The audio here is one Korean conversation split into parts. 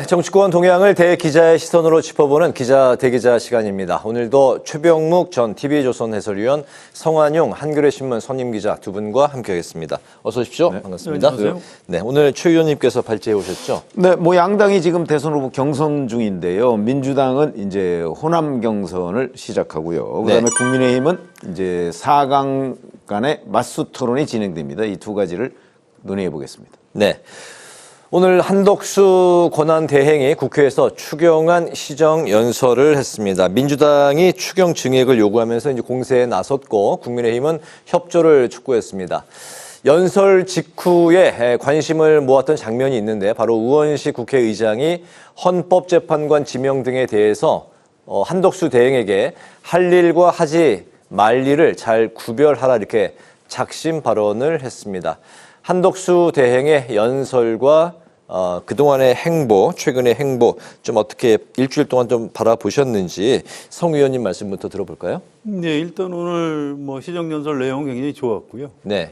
정치권 동향을 대기자의 시선으로 짚어보는 기자 대기자 시간입니다. 오늘도 최병묵 전 TV조선 해설위원, 성완용 한겨레 신문 선임 기자 두 분과 함께하겠습니다. 어서 오십시오. 네. 반갑습니다. 안녕하세요. 네, 오늘 최 의원님께서 발제해 오셨죠? 네, 뭐 양당이 지금 대선 후보 경선 중인데요. 민주당은 이제 호남 경선을 시작하고요. 그다음에 국민의힘은 이제 4강 간의 맞수 토론이 진행됩니다. 이 두 가지를 논의해 보겠습니다. 네. 오늘 한덕수 권한대행이 국회에서 추경안 시정연설을 했습니다. 민주당이 추경 증액을 요구하면서 이제 공세에 나섰고 국민의힘은 협조를 촉구했습니다. 연설 직후에 관심을 모았던 장면이 있는데 바로 우원식 국회의장이 헌법재판관 지명 등에 대해서 한덕수 대행에게 할 일과 하지 말 일을 잘 구별하라 이렇게 작심 발언을 했습니다. 한덕수 대행의 연설과 그동안의 행보, 최근의 행보 좀 어떻게 일주일 동안 좀 바라보셨는지 성 의원님 말씀부터 들어볼까요? 네, 일단 오늘 시정연설 내용 굉장히 좋았고요. 네.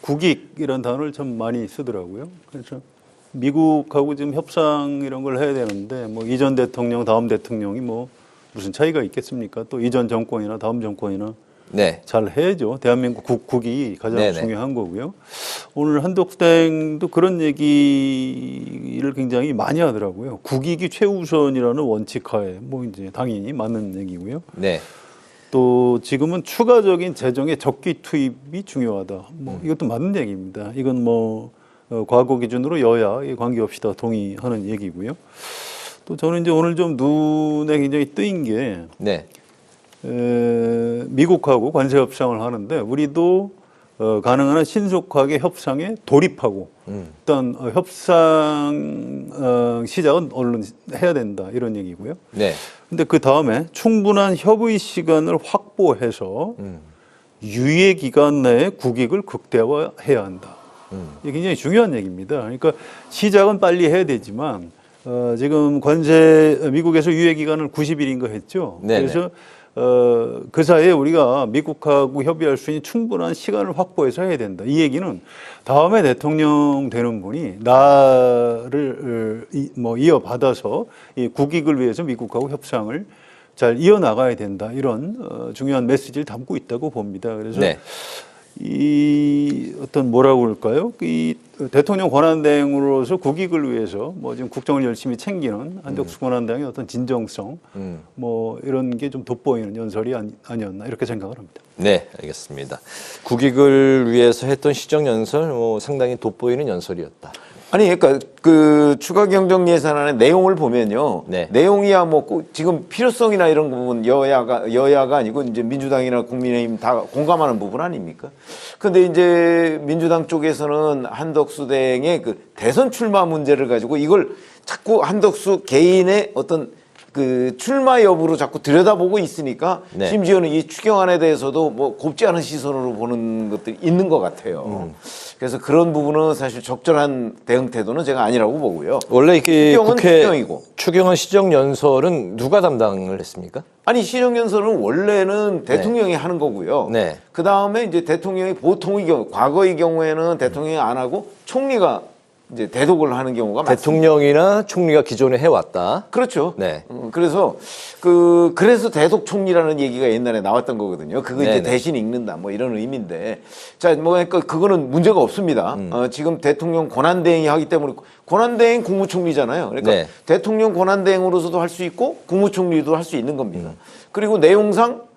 국익이라는 단어를 참 많이 쓰더라고요. 그래서 미국하고 지금 협상 이런 걸 해야 되는데 이전 대통령, 다음 대통령이 무슨 차이가 있겠습니까? 또 이전 정권이나 다음 정권이나 네. 잘 해야죠. 대한민국 국익이 가장 중요한 거고요. 오늘 한덕수 대행도 그런 얘기를 굉장히 많이 하더라고요. 국익이 최우선이라는 원칙하에 이제 당연히 맞는 얘기고요. 네. 또 지금은 추가적인 재정의 적기 투입이 중요하다. 이것도 맞는 얘기입니다. 이건 과거 기준으로 여야 관계없이 다 동의하는 얘기고요. 또 저는 이제 오늘 좀 눈에 굉장히 뜨인 게 네. 미국하고 관세 협상을 하는데 우리도 가능한 한 신속하게 협상에 돌입하고 일단 협상 시작은 얼른 해야 된다 이런 얘기고요. 네. 근데 그 다음에 충분한 협의 시간을 확보해서 유예 기간 내에 국익을 극대화해야 한다. 이게 굉장히 중요한 얘기입니다. 그러니까 시작은 빨리 해야 되지만 지금 미국에서 유예 기간을 90일인 거 했죠. 네네. 그래서 그 사이에 우리가 미국하고 협의할 수 있는 충분한 시간을 확보해서 해야 된다. 이 얘기는 다음에 대통령 되는 분이 나를 이어받아서 이 국익을 위해서 미국하고 협상을 잘 이어나가야 된다. 이런 중요한 메시지를 담고 있다고 봅니다. 그래서 이 어떤 뭐라고 그럴까요? 이 대통령 권한대행으로서 국익을 위해서 지금 국정을 열심히 챙기는 한덕수 권한대행의 어떤 진정성 이런 게 좀 돋보이는 연설이 아니었나 이렇게 생각을 합니다. 네, 알겠습니다. 국익을 위해서 했던 시정연설 상당히 돋보이는 연설이었다. 아니, 그러니까 그 추가 경정 예산안의 내용을 보면요. 네. 내용이야 지금 필요성이나 이런 부분 여야가 아니고 이제 민주당이나 국민의힘 다 공감하는 부분 아닙니까? 근데 이제 민주당 쪽에서는 한덕수 대행의 그 대선 출마 문제를 가지고 이걸 자꾸 한덕수 개인의 어떤 그 출마 여부로 자꾸 들여다보고 있으니까 심지어는 이 추경안에 대해서도 곱지 않은 시선으로 보는 것들이 있는 것 같아요. 그래서 그런 부분은 사실 적절한 대응 태도는 제가 아니라고 보고요. 원래 이게 국회 추경이고. 추경안 시정연설은 누가 담당을 했습니까? 아니, 시정연설은 원래는 대통령이 하는 거고요. 네. 그 다음에 이제 대통령이 보통의 경우, 과거의 경우에는 대통령이 안 하고 총리가 이제 대독을 하는 경우가 많습니다. 대통령이나 총리가 기존에 해왔다. 그렇죠. 네. 그래서 그래서 대독 총리라는 얘기가 옛날에 나왔던 거거든요. 그거 이제 대신 읽는다 이런 의미인데, 자 그러니까 그거는 문제가 없습니다. 지금 대통령 권한대행이 하기 때문에 권한대행 국무총리잖아요. 그러니까 대통령 권한대행으로서도 할 수 있고 국무총리도 할 수 있는 겁니다. 그리고 내용상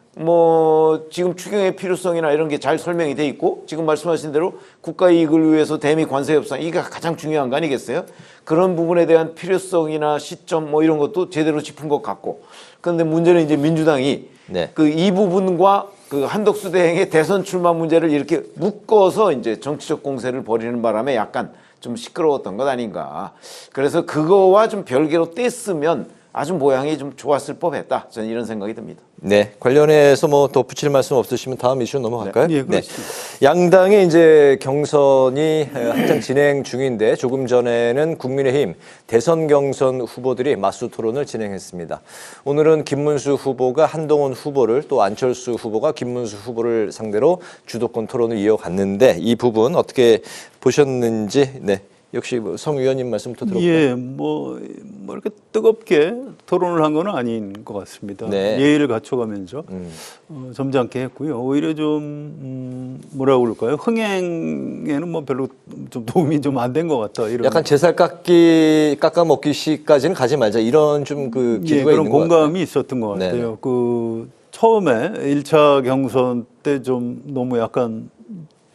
지금 추경의 필요성이나 이런 게 잘 설명이 돼 있고, 지금 말씀하신 대로 국가 이익을 위해서 대미 관세 협상, 이게 가장 중요한 거 아니겠어요? 그런 부분에 대한 필요성이나 시점 이런 것도 제대로 짚은 것 같고. 그런데 문제는 이제 민주당이 이 부분과 그 한덕수 대행의 대선 출마 문제를 이렇게 묶어서 이제 정치적 공세를 벌이는 바람에 약간 좀 시끄러웠던 것 아닌가. 그래서 그거와 좀 별개로 뗐으면 아주 모양이 좀 좋았을 법했다. 저는 이런 생각이 듭니다. 네, 관련해서 덧붙일 말씀 없으시면 다음 이슈 넘어갈까요? 네. 양당의 이제 경선이 한창 진행 중인데 조금 전에는 국민의힘 대선 경선 후보들이 맞수 토론을 진행했습니다. 오늘은 김문수 후보가 한동훈 후보를, 또 안철수 후보가 김문수 후보를 상대로 주도권 토론을 이어갔는데 이 부분 어떻게 보셨는지 역시 성 의원님 말씀부터 들어볼까요? 예, 뭐 이렇게 뜨겁게 토론을 한 건 아닌 것 같습니다. 네. 예의를 갖춰가면서 점잖게 했고요. 오히려 좀 뭐라고 그럴까요? 흥행에는 뭐 별로 좀 도움이 좀 안 된 것 같다. 이런 약간 제살 깎아 먹기시까지는 가지 말자 이런 좀 그 예, 기류가 그런 있는 것 같아요. 공감이 있었던 것 같아요. 네네. 그 처음에 1차 경선 때 좀 너무 약간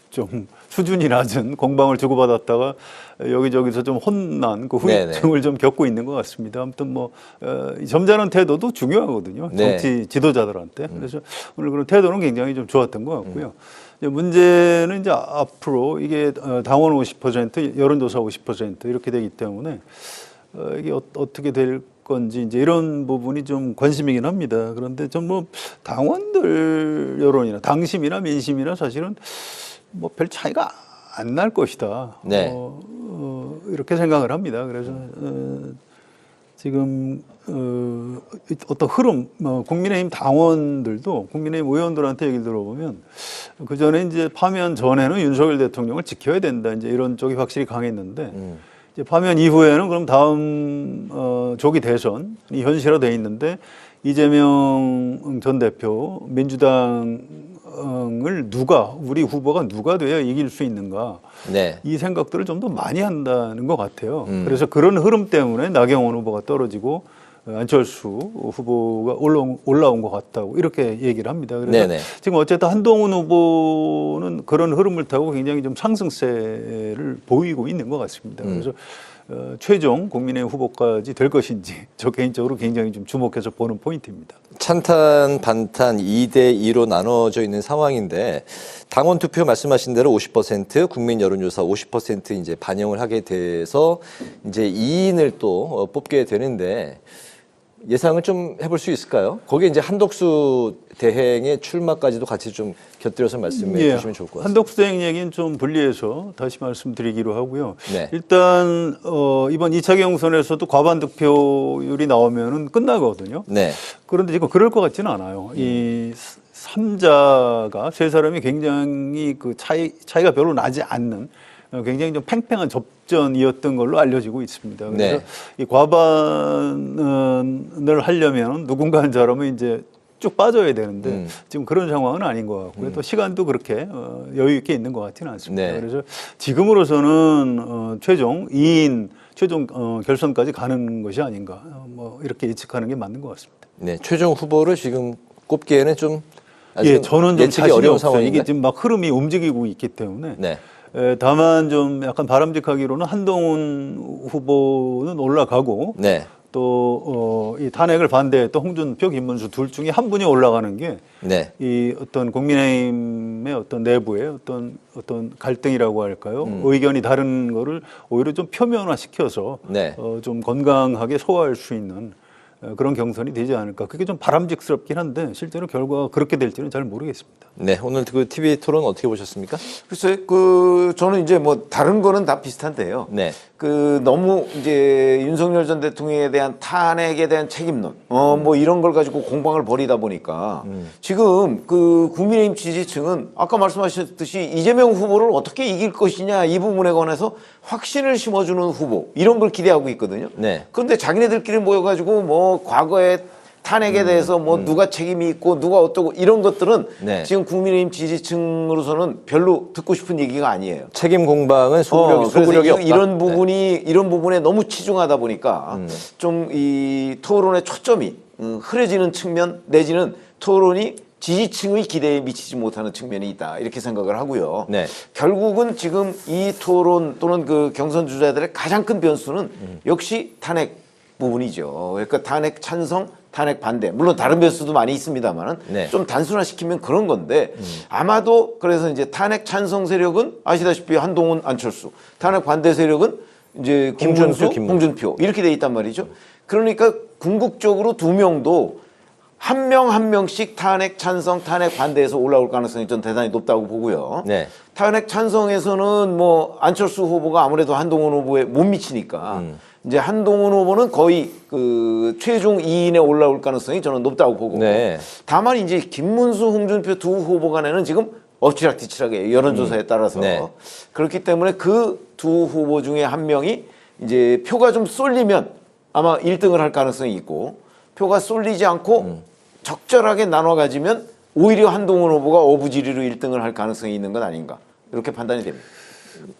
좀 수준이 낮은 공방을 주고받았다가 여기저기서 좀 혼난 그 후유증을 좀 겪고 있는 것 같습니다. 아무튼 뭐 이 점잖은 태도도 중요하거든요. 네. 정치 지도자들한테. 그래서 오늘 그런 태도는 굉장히 좀 좋았던 것 같고요. 이제 문제는 이제 앞으로 이게 당원 50%, 여론조사 50% 이렇게 되기 때문에 이게 어떻게 될 건지 이제 이런 부분이 좀 관심이긴 합니다. 그런데 좀 뭐 당원들 여론이나 당심이나 민심이나 사실은 뭐 별 차이가 안 날 것이다. 네. 이렇게 생각을 합니다. 그래서 지금 어떤 흐름, 국민의힘 당원들도 국민의힘 의원들한테 얘기를 들어보면 그 전에 이제 파면 전에는 윤석열 대통령을 지켜야 된다. 이제 이런 쪽이 확실히 강했는데 이제 파면 이후에는 그럼 다음 조기 대선이 현실화돼 있는데 이재명 전 대표 민주당을 우리 후보가 누가 돼야 이길 수 있는가 네. 이 생각들을 좀 더 많이 한다는 것 같아요. 그래서 그런 흐름 때문에 나경원 후보가 떨어지고 안철수 후보가 올라온 것 같다고 이렇게 얘기를 합니다. 그래서 네네. 지금 어쨌든 한동훈 후보는 그런 흐름을 타고 굉장히 좀 상승세를 보이고 있는 것 같습니다. 그래서 최종 국민의힘 후보까지 될 것인지 저 개인적으로 굉장히 좀 주목해서 보는 포인트입니다. 찬탄, 반탄 2대2로 나눠져 있는 상황인데 당원 투표 말씀하신 대로 50%, 국민 여론조사 50% 이제 반영을 하게 돼서 이제 2인을 또 뽑게 되는데 예상을 좀 해볼 수 있을까요? 거기에 이제 한덕수 대행의 출마까지도 같이 좀 곁들여서 말씀해 주시면 좋을 것 같습니다. 한덕수 대행 얘기는 좀 분리해서 다시 말씀드리기로 하고요. 네. 일단 이번 2차 경선에서도 과반 득표율이 나오면은 끝나거든요. 네. 그런데 지금 그럴 것 같지는 않아요. 이 3자가 세 사람이 굉장히 그 차이가 별로 나지 않는 굉장히 좀 팽팽한 접전이었던 걸로 알려지고 있습니다. 그래서 네. 이 과반을 하려면 누군가 한 사람은 이제 쭉 빠져야 되는데 지금 그런 상황은 아닌 것 같고요. 또 시간도 그렇게 여유 있게 있는 것 같지는 않습니다. 네. 그래서 지금으로서는 최종 2인 최종 결선까지 가는 것이 아닌가 뭐 이렇게 예측하는 게 맞는 것 같습니다. 네. 최종 후보를 지금 꼽기에는 좀 아직은 예, 저는 좀 예측이 자신이 어려운 없어요. 상황인데. 이게 지금 막 흐름이 움직이고 있기 때문에. 네. 다만 좀 약간 바람직하기로는 한동훈 후보는 올라가고 네. 또 이 탄핵을 반대했던 홍준표, 김문수 둘 중에 한 분이 올라가는 게 네. 이 어떤 국민의힘의 어떤 내부의 어떤 갈등이라고 할까요? 의견이 다른 거를 오히려 좀 표면화시켜서 네. 좀 건강하게 소화할 수 있는 그런 경선이 되지 않을까. 그게 좀 바람직스럽긴 한데 실제로 결과가 그렇게 될지는 잘 모르겠습니다. 네. 오늘 그 TV 토론 어떻게 보셨습니까? 글쎄, 저는 이제 뭐 다른 거는 다 비슷한데요. 네. 너무 이제 윤석열 전 대통령에 대한 탄핵에 대한 책임론, 뭐 이런 걸 가지고 공방을 벌이다 보니까 지금 국민의힘 지지층은 아까 말씀하셨듯이 이재명 후보를 어떻게 이길 것이냐 이 부분에 관해서 확신을 심어주는 후보 이런 걸 기대하고 있거든요. 네. 그런데 자기네들끼리 모여가지고 뭐 과거에 탄핵에 대해서 뭐 누가 책임이 있고 누가 어떠고 이런 것들은 네. 지금 국민의힘 지지층으로서는 별로 듣고 싶은 얘기가 아니에요. 책임 공방은 소구력이 그래서 없다. 이런 부분에 너무 치중하다 보니까 좀 이 토론의 초점이 흐려지는 측면 내지는 토론이 지지층의 기대에 미치지 못하는 측면이 있다 이렇게 생각을 하고요. 네. 결국은 지금 이 토론 또는 그 경선 주자들의 가장 큰 변수는 역시 탄핵 부분이죠. 그러니까 탄핵 찬성, 탄핵 반대. 물론 다른 변수도 많이 있습니다만은 네. 좀 단순화시키면 그런 건데 아마도 그래서 이제 탄핵 찬성 세력은 아시다시피 한동훈, 안철수, 탄핵 반대 세력은 이제 김준수, 홍준표 이렇게 돼 있단 말이죠. 그러니까 궁극적으로 두 명도 한 명 한 명씩 탄핵 찬성, 탄핵 반대에서 올라올 가능성이 좀 대단히 높다고 보고요. 네. 탄핵 찬성에서는 뭐 안철수 후보가 아무래도 한동훈 후보에 못 미치니까 이제 한동훈 후보는 거의 그 최종 2인에 올라올 가능성이 저는 높다고 보고 네. 다만 이제 김문수, 홍준표 두 후보 간에는 지금 엎치락뒤치락해 여론조사에 따라서 네. 그렇기 때문에 그 두 후보 중에 한 명이 이제 표가 좀 쏠리면 아마 1등을 할 가능성이 있고 표가 쏠리지 않고 적절하게 나눠 가지면 오히려 한동훈 후보가 어부지리로 1등을 할 가능성이 있는 건 아닌가 이렇게 판단이 됩니다.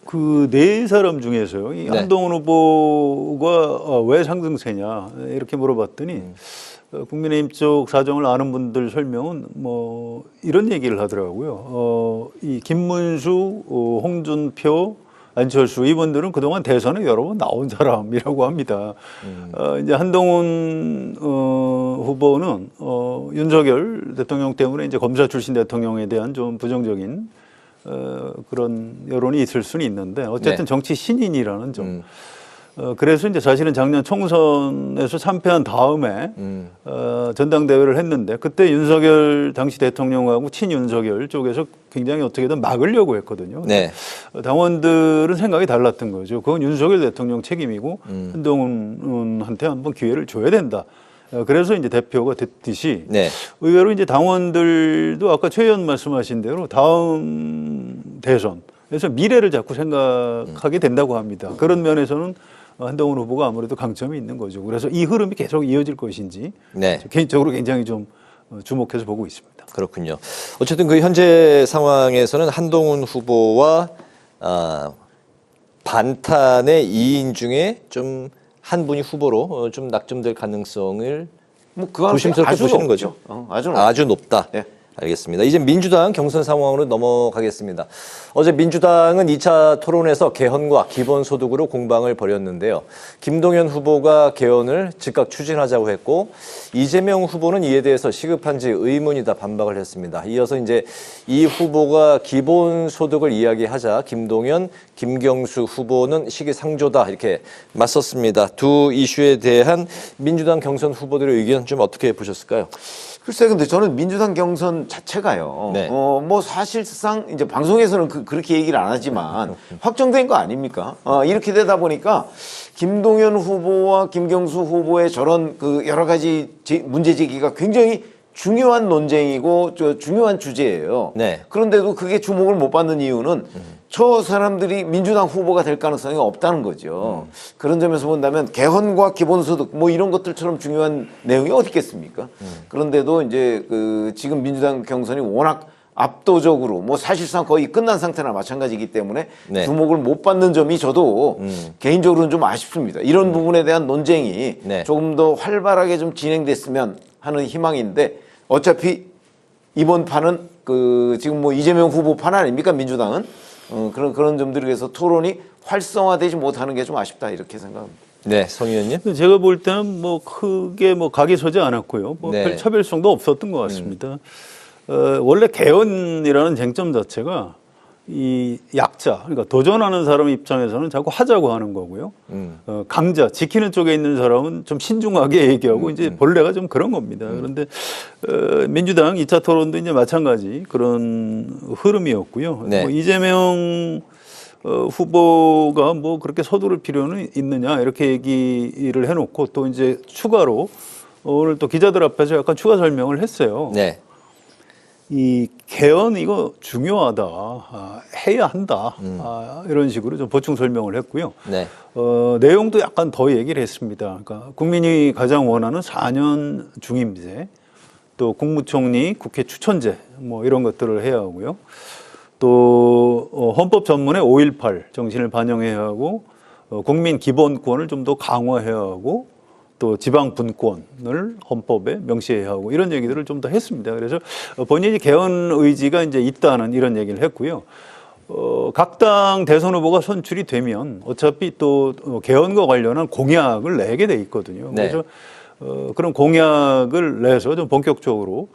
그 네 사람 중에서요, 이 네. 한동훈 후보가 왜 상승세냐 이렇게 물어봤더니 국민의힘 쪽 사정을 아는 분들 설명은 뭐 이런 얘기를 하더라고요. 이 김문수, 홍준표, 안철수 이분들은 그동안 대선에 여러 번 나온 사람이라고 합니다. 이제 한동훈 후보는 윤석열 대통령 때문에 이제 검사 출신 대통령에 대한 좀 부정적인 그런 여론이 있을 수는 있는데 어쨌든 네. 정치 신인이라는 점. 그래서 이제 사실은 작년 총선에서 참패한 다음에 전당대회를 했는데 그때 윤석열 당시 대통령하고 친윤석열 쪽에서 굉장히 어떻게든 막으려고 했거든요. 네. 당원들은 생각이 달랐던 거죠. 그건 윤석열 대통령 책임이고 한동훈한테 한번 기회를 줘야 된다. 그래서 이제 대표가 됐듯이 네. 의외로 이제 당원들도 아까 최 의원 말씀하신 대로 다음 대선에서 미래를 자꾸 생각하게 된다고 합니다. 그런 면에서는 한동훈 후보가 아무래도 강점이 있는 거죠. 그래서 이 흐름이 계속 이어질 것인지 네. 개인적으로 굉장히 좀 주목해서 보고 있습니다. 그렇군요. 어쨌든 그 현재 상황에서는 한동훈 후보와 반탄의 2인 중에 좀 한 분이 후보로 좀 낙점될 가능성을 뭐 그 가능성이 조심스럽게 아주 보시는 높죠. 거죠. 아주 높죠. 아주 높다. 네. 알겠습니다. 이제 민주당 경선 상황으로 넘어가겠습니다. 어제 민주당은 2차 토론에서 개헌과 기본소득으로 공방을 벌였는데요. 김동연 후보가 개헌을 즉각 추진하자고 했고 이재명 후보는 이에 대해서 시급한지 의문이다 반박을 했습니다. 이어서 이제 이 후보가 기본소득을 이야기하자 김동연, 김경수 후보는 시기상조다 이렇게 맞섰습니다. 두 이슈에 대한 민주당 경선 후보들의 의견 좀 어떻게 보셨을까요? 글쎄, 근데 저는 민주당 경선 자체가요. 네. 뭐 사실상 이제 방송에서는 그렇게 얘기를 안 하지만 확정된 거 아닙니까? 이렇게 되다 보니까 김동연 후보와 김경수 후보의 저런 그 여러 가지 문제 제기가 굉장히 중요한 논쟁이고 중요한 주제예요. 네. 그런데도 그게 주목을 못 받는 이유는 저 사람들이 민주당 후보가 될 가능성이 없다는 거죠. 그런 점에서 본다면 개헌과 기본소득 뭐 이런 것들처럼 중요한 내용이 어디 있겠습니까? 그런데도 이제 그 지금 민주당 경선이 워낙 압도적으로 뭐 사실상 거의 끝난 상태나 마찬가지이기 때문에 네. 주목을 못 받는 점이 저도 개인적으로는 좀 아쉽습니다. 이런 부분에 대한 논쟁이 네. 조금 더 활발하게 좀 진행됐으면 하는 희망인데 어차피 이번 판은 그 지금 뭐 이재명 후보 판 아닙니까 민주당은 그런 점들에 대해서 토론이 활성화되지 못하는 게 좀 아쉽다 이렇게 생각합니다. 네, 성 의원님. 제가 볼 때는 뭐 크게 뭐 각이 서지 않았고요. 뭐 네. 별 차별성도 없었던 것 같습니다. 원래 개헌이라는 쟁점 자체가 이 약자, 그러니까 도전하는 사람 입장에서는 자꾸 하자고 하는 거고요. 강자, 지키는 쪽에 있는 사람은 좀 신중하게 얘기하고 이제 본래가 좀 그런 겁니다. 그런데 민주당 2차 토론도 이제 마찬가지 그런 흐름이었고요. 네. 뭐 이재명 후보가 뭐 그렇게 서두를 필요는 있느냐 이렇게 얘기를 해놓고 또 이제 추가로 오늘 또 기자들 앞에서 약간 추가 설명을 했어요. 네. 이 개헌 이거 중요하다, 해야 한다, 이런 식으로 좀 보충 설명을 했고요. 네. 내용도 약간 더 얘기를 했습니다. 그러니까 국민이 가장 원하는 4년 중임제, 또 국무총리, 국회 추천제, 뭐 이런 것들을 해야 하고요. 또 헌법 전문의 5.18 정신을 반영해야 하고 국민 기본권을 좀 더 강화해야 하고 또 지방 분권을 헌법에 명시해야 하고 이런 얘기들을 좀 더 했습니다. 그래서 본인이 개헌 의지가 이제 있다는 이런 얘기를 했고요. 각 당 대선 후보가 선출이 되면 어차피 또 개헌과 관련한 공약을 내게 돼 있거든요. 네. 그래서 그런 공약을 내서 좀 본격적으로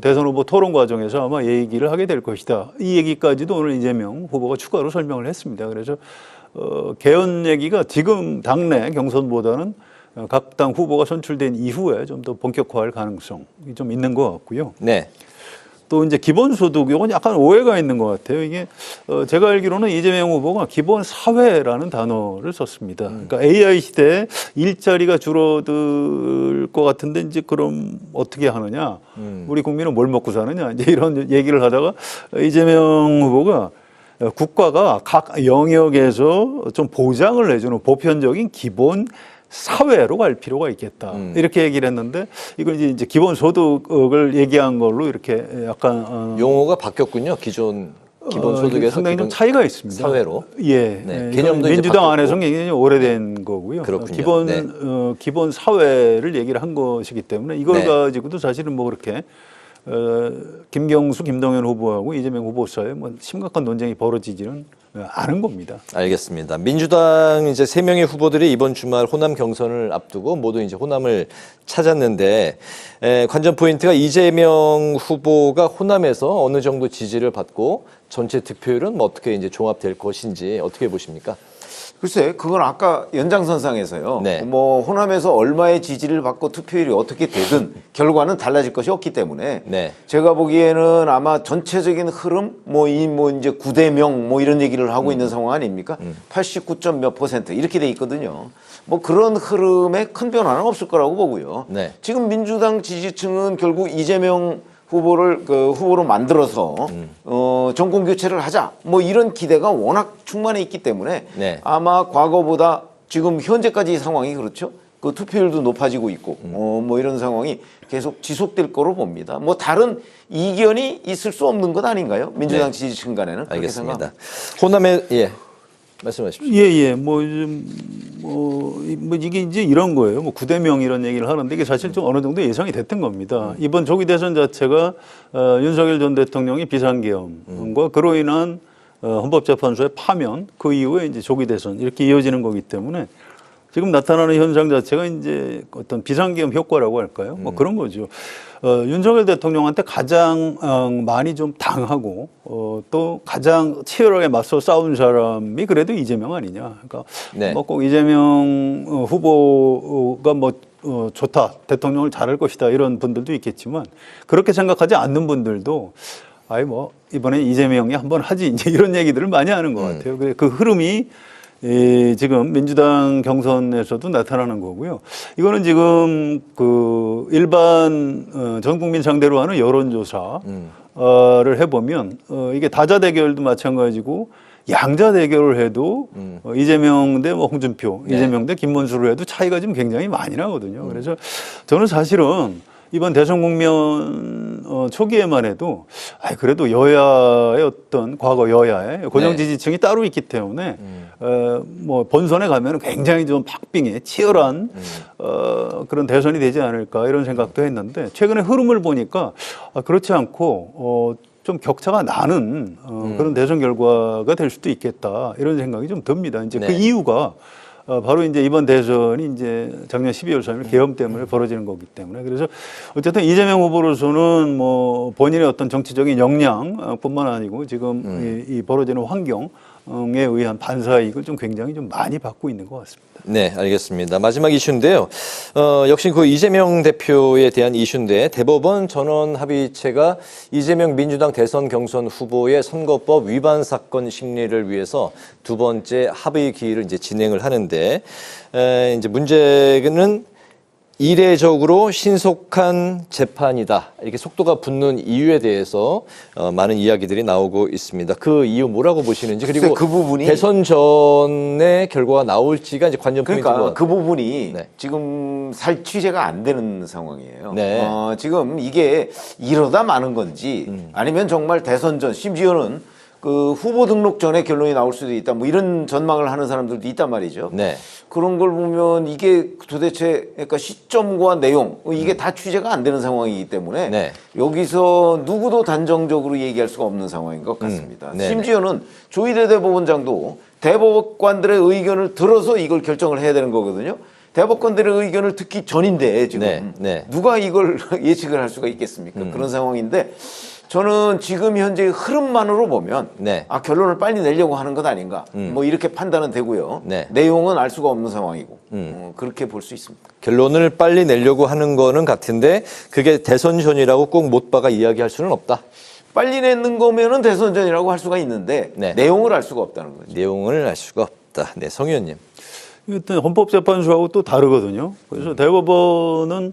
대선 후보 토론 과정에서 아마 얘기를 하게 될 것이다. 이 얘기까지도 오늘 이재명 후보가 추가로 설명을 했습니다. 그래서 개헌 얘기가 지금 당내 경선보다는 각 당 후보가 선출된 이후에 좀 더 본격화할 가능성이 좀 있는 것 같고요. 네. 또 이제 기본소득, 이건 약간 오해가 있는 것 같아요. 이게 제가 알기로는 이재명 후보가 기본사회라는 단어를 썼습니다. 그러니까 AI 시대에 일자리가 줄어들 것 같은데 이제 그럼 어떻게 하느냐? 우리 국민은 뭘 먹고 사느냐? 이제 이런 얘기를 하다가 이재명 후보가 국가가 각 영역에서 좀 보장을 해주는 보편적인 기본 사회로 갈 필요가 있겠다. 이렇게 얘기를 했는데 이걸 이제 기본소득을 얘기한 걸로 이렇게 약간 용어가 바뀌었군요. 기존 기본소득에서 상당히 좀 차이가 있습니다. 사회로. 예. 네, 개념도 이제 민주당 바뀌었고. 안에서 굉장히 오래된 거고요. 그렇군요. 기본 네. 기본 사회를 얘기를 한 것이기 때문에 이걸 네. 가지고도 사실은 뭐 그렇게 김경수, 김동연 후보하고 이재명 후보 사이에 뭐 심각한 논쟁이 벌어지지는 않은 겁니다. 알겠습니다. 민주당 이제 3명의 후보들이 이번 주말 호남 경선을 앞두고 모두 이제 호남을 찾았는데 관전 포인트가 이재명 후보가 호남에서 어느 정도 지지를 받고 전체 득표율은 뭐 어떻게 이제 종합될 것인지 어떻게 보십니까? 글쎄, 그건 아까 연장선상에서요. 네. 뭐 호남에서 얼마의 지지를 받고 투표율이 어떻게 되든 결과는 달라질 것이 없기 때문에 네. 제가 보기에는 아마 전체적인 흐름 뭐 이제 9대 명 뭐 이런 얘기를 하고 있는 상황 아닙니까? 89점 몇 % 이렇게 돼 있거든요. 뭐 그런 흐름에 큰 변화는 없을 거라고 보고요. 네. 지금 민주당 지지층은 결국 이재명 후보를 후보로 만들어서 정권 교체를 하자 뭐 이런 기대가 워낙 충만해 있기 때문에 네. 아마 과거보다 지금 현재까지 상황이 그렇죠. 그 투표율도 높아지고 있고 뭐 이런 상황이 계속 지속될 거로 봅니다. 뭐 다른 이견이 있을 수 없는 것 아닌가요? 민주당 네. 지지층 간에는 그렇게 알겠습니다. 생각합니다. 호남에 말씀하십시오. 예. 뭐 이게 이제 이런 거예요. 뭐 9대 명 이런 얘기를 하는데 이게 사실 좀 어느 정도 예상이 됐던 겁니다. 이번 조기 대선 자체가 윤석열 전 대통령이 비상계엄과 그로 인한 헌법재판소의 파면 그 이후에 이제 조기 대선 이렇게 이어지는 거기 때문에 지금 나타나는 현상 자체가 이제 어떤 비상계엄 효과라고 할까요? 뭐 그런 거죠. 윤석열 대통령한테 가장 많이 좀 당하고 또 가장 치열하게 맞서 싸운 사람이 그래도 이재명 아니냐. 그러니까 네. 뭐 꼭 이재명 후보가 뭐 좋다, 대통령을 잘할 것이다 이런 분들도 있겠지만 그렇게 생각하지 않는 분들도 아이 뭐 이번에 이재명이 한번 하지 이제 이런 얘기들을 많이 하는 것 같아요. 그 흐름이 지금 민주당 경선에서도 나타나는 거고요. 이거는 지금 그 일반 전 국민 상대로 하는 여론조사를 해보면 이게 다자 대결도 마찬가지고 양자 대결을 해도 이재명 대 뭐 홍준표, 네. 이재명 대 김문수를 해도 차이가 좀 굉장히 많이 나거든요. 그래서 저는 사실은 이번 대선 국면 초기에만 해도 그래도 여야의 어떤 과거 여야의 고정 지지층이 따로 있기 때문에 뭐 본선에 가면 굉장히 좀 박빙의 치열한 그런 대선이 되지 않을까 이런 생각도 했는데 최근에 흐름을 보니까 그렇지 않고 좀 격차가 나는 그런 대선 결과가 될 수도 있겠다 이런 생각이 좀 듭니다. 이제 그 이유가 바로 이제 이번 대선이 이제 작년 12월 3일 계엄 때문에 벌어지는 거기 때문에 그래서 어쨌든 이재명 후보로서는 뭐 본인의 어떤 정치적인 역량뿐만 아니고 지금 이 벌어지는 환경에 의한 반사이익을 좀 굉장히 좀 많이 받고 있는 것 같습니다. 네, 알겠습니다. 마지막 이슈인데요. 역시 그 이재명 대표에 대한 이슈인데 대법원 전원 합의체가 이재명 민주당 대선 경선 후보의 선거법 위반 사건 심리를 위해서 두 번째 합의 기일을 이제 진행을 하는데 이제 문제는 이례적으로 신속한 재판이다. 이렇게 속도가 붙는 이유에 대해서 많은 이야기들이 나오고 있습니다. 그 이유 뭐라고 보시는지 그리고 그 부분이 대선 전에 결과가 나올지가 이제 관전 포인트인 것 그러니까 같아요. 그 부분이 네. 지금 취재가 안 되는 상황이에요. 네. 지금 이게 이러다 마는 건지 아니면 정말 대선 전 심지어는 그 후보 등록 전에 결론이 나올 수도 있다. 뭐 이런 전망을 하는 사람들도 있단 말이죠. 네. 그런 걸 보면 이게 도대체 그러니까 시점과 내용 이게 다 취재가 안 되는 상황이기 때문에 네. 여기서 누구도 단정적으로 얘기할 수가 없는 상황인 것 같습니다. 네네. 심지어는 조희대 대법원장도 대법관들의 의견을 들어서 이걸 결정을 해야 되는 거거든요. 대법관들의 의견을 듣기 전인데 지금 네. 누가 이걸 예측을 할 수가 있겠습니까? 그런 상황인데 저는 지금 현재 흐름만으로 보면 네. 결론을 빨리 내려고 하는 것 아닌가 뭐 이렇게 판단은 되고요. 네. 내용은 알 수가 없는 상황이고 그렇게 볼 수 있습니다. 결론을 빨리 내려고 하는 거는 같은데 그게 대선전이라고 꼭 못 박아 이야기할 수는 없다. 빨리 내는 거면은 대선전이라고 할 수가 있는데 네. 내용을 알 수가 없다는 거죠. 내용을 알 수가 없다. 네, 성 의원님. 일단 헌법재판소하고 또 다르거든요. 그래서 대법원은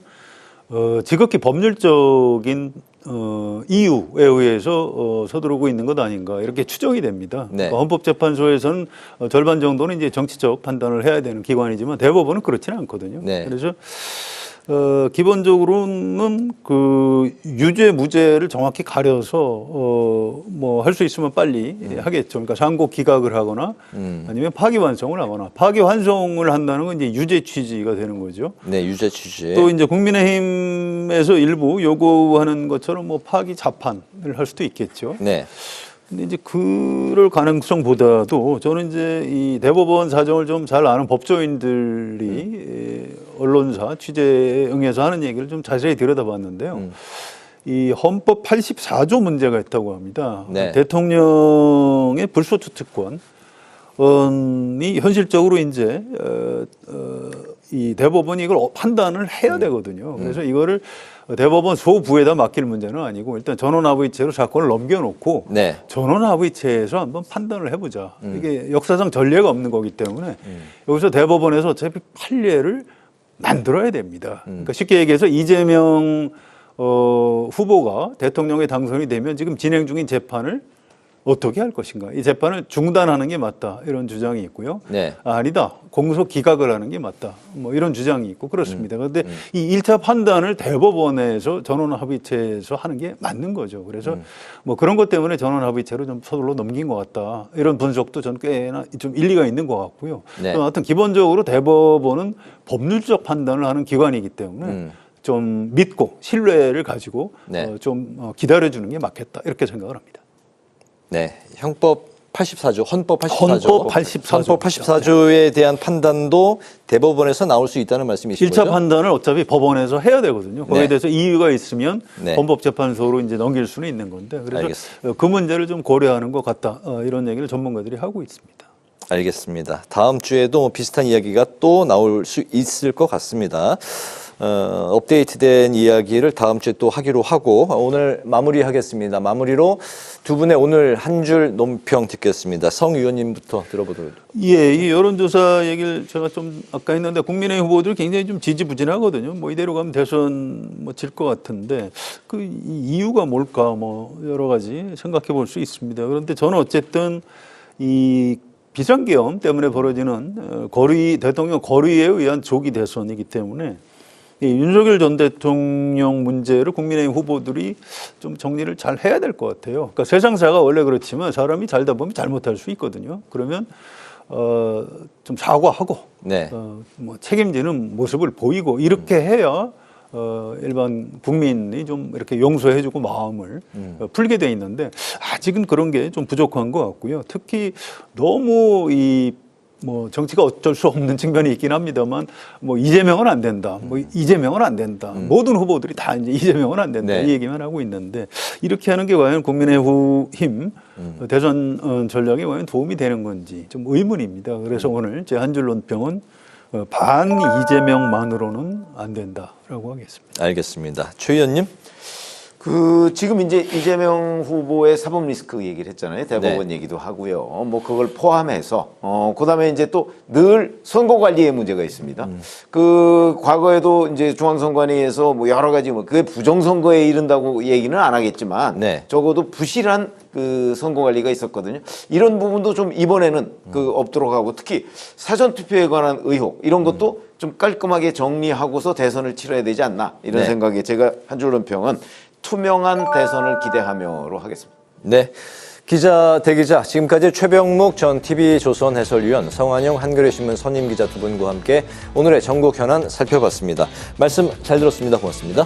지극히 법률적인 이유에 의해서 서두르고 있는 것 아닌가 이렇게 추정이 됩니다. 네. 그러니까 헌법재판소에서는 절반 정도는 이제 정치적 판단을 해야 되는 기관이지만 대법원은 그렇지는 않거든요. 네. 그래서 기본적으로는 그 유죄 무죄를 정확히 가려서 뭐 할 수 있으면 빨리 하겠죠. 그러니까 상고 기각을 하거나 아니면 파기환송을 하거나 파기환송을 한다는 건 이제 유죄 취지가 되는 거죠. 네, 유죄 취지. 또 이제 국민의힘에서 일부 요구하는 것처럼 뭐 파기 자판을 할 수도 있겠죠. 네. 근데 이제 그럴 가능성보다도 저는 이제 이 대법원 사정을 좀 잘 아는 법조인들이 언론사 취재에 응해서 하는 얘기를 좀 자세히 들여다봤는데요. 이 헌법 84조 문제가 있다고 합니다. 네. 대통령의 불소추 특권이 현실적으로 이제 이 대법원이 이걸 판단을 해야 되거든요. 그래서 이거를 대법원 소부에다 맡길 문제는 아니고 일단 전원합의체로 사건을 넘겨놓고 네. 전원합의체에서 한번 판단을 해보자. 이게 역사상 전례가 없는 거기 때문에 여기서 대법원에서 어차피 판례를 만들어야 됩니다. 그러니까 쉽게 얘기해서 이재명 후보가 대통령에 당선이 되면 지금 진행 중인 재판을 어떻게 할 것인가. 이 재판을 중단하는 게 맞다. 이런 주장이 있고요. 네. 아니다. 공소 기각을 하는 게 맞다. 뭐 이런 주장이 있고 그렇습니다. 그런데 이 1차 판단을 대법원에서 전원합의체에서 하는 게 맞는 거죠. 그래서 뭐 그런 것 때문에 전원합의체로 좀 서둘러 넘긴 것 같다. 이런 분석도 전 꽤나 좀 일리가 있는 것 같고요. 네. 또 하여튼 기본적으로 대법원은 법률적 판단을 하는 기관이기 때문에 좀 믿고 신뢰를 가지고 네. 좀 기다려주는 게 맞겠다. 이렇게 생각을 합니다. 네. 헌법 84조. 헌법 84조. 84조에 대한 판단도 대법원에서 나올 수 있다는 말씀이신 1차 거죠? 판단을 어차피 법원에서 해야 되거든요. 거기에 네. 대해서 이유가 있으면 네. 헌법재판소로 이제 넘길 수는 있는 건데 그래서 알겠습니다. 그 문제를 좀 고려하는 것 같다. 이런 얘기를 전문가들이 하고 있습니다. 알겠습니다. 다음 주에도 비슷한 이야기가 또 나올 수 있을 것 같습니다. 업데이트된 이야기를 다음 주에 또 하기로 하고 오늘 마무리하겠습니다. 마무리로 두 분의 오늘 한 줄 논평 듣겠습니다. 성 의원님부터 들어보도록. 예, 이 여론조사 얘기를 제가 좀 아까 했는데 국민의힘 후보들 굉장히 좀 지지부진하거든요. 뭐 이대로 가면 대선 뭐 질 것 같은데 그 이유가 뭘까 뭐 여러 가지 생각해 볼 수 있습니다. 그런데 저는 어쨌든 이 비상계엄 때문에 벌어지는 대통령 거리에 의한 조기 대선이기 때문에 이 윤석열 전 대통령 문제를 국민의힘 후보들이 좀 정리를 잘 해야 될 것 같아요. 그러니까 세상사가 원래 그렇지만 사람이 살다 보면 잘못할 수 있거든요. 그러면 좀 사과하고 네. 뭐 책임지는 모습을 보이고 이렇게 해야 일반 국민이 좀 이렇게 용서해주고 마음을 풀게 돼 있는데 아직은 그런 게 좀 부족한 것 같고요. 특히 너무 뭐 정치가 어쩔 수 없는 측면이 있긴 합니다만 뭐 이재명은 안 된다. 뭐 이재명은 안 된다. 모든 후보들이 다 이제 이재명은 안 된다. 네. 이 얘기만 하고 있는데 이렇게 하는 게 과연 국민의힘 대선 전략에 과연 도움이 되는 건지 좀 의문입니다. 그래서 오늘 제 한 줄 논평은 반 이재명만으로는 안 된다라고 하겠습니다. 알겠습니다. 최 의원님. 지금 이제 이재명 후보의 사법 리스크 얘기를 했잖아요. 대법원 네. 얘기도 하고요. 뭐 그걸 포함해서 그다음에 이제 또 늘 선거 관리에 문제가 있습니다. 과거에도 이제 중앙선관위에서 뭐 여러 가지 뭐 그게 부정선거에 이른다고 얘기는 안 하겠지만 네. 적어도 부실한 그 선거 관리가 있었거든요. 이런 부분도 좀 이번에는 없도록 하고 특히 사전 투표에 관한 의혹 이런 것도 좀 깔끔하게 정리하고서 대선을 치러야 되지 않나 이런 네. 생각에 제가 한 줄 논평은 투명한 대선을 기대하며로 하겠습니다. 네. 기자 대기자 지금까지 최병묵 전 TV조선 해설위원 성환영 한겨레신문 선임 기자 두 분과 함께 오늘의 전국 현안 살펴봤습니다. 말씀 잘 들었습니다. 고맙습니다.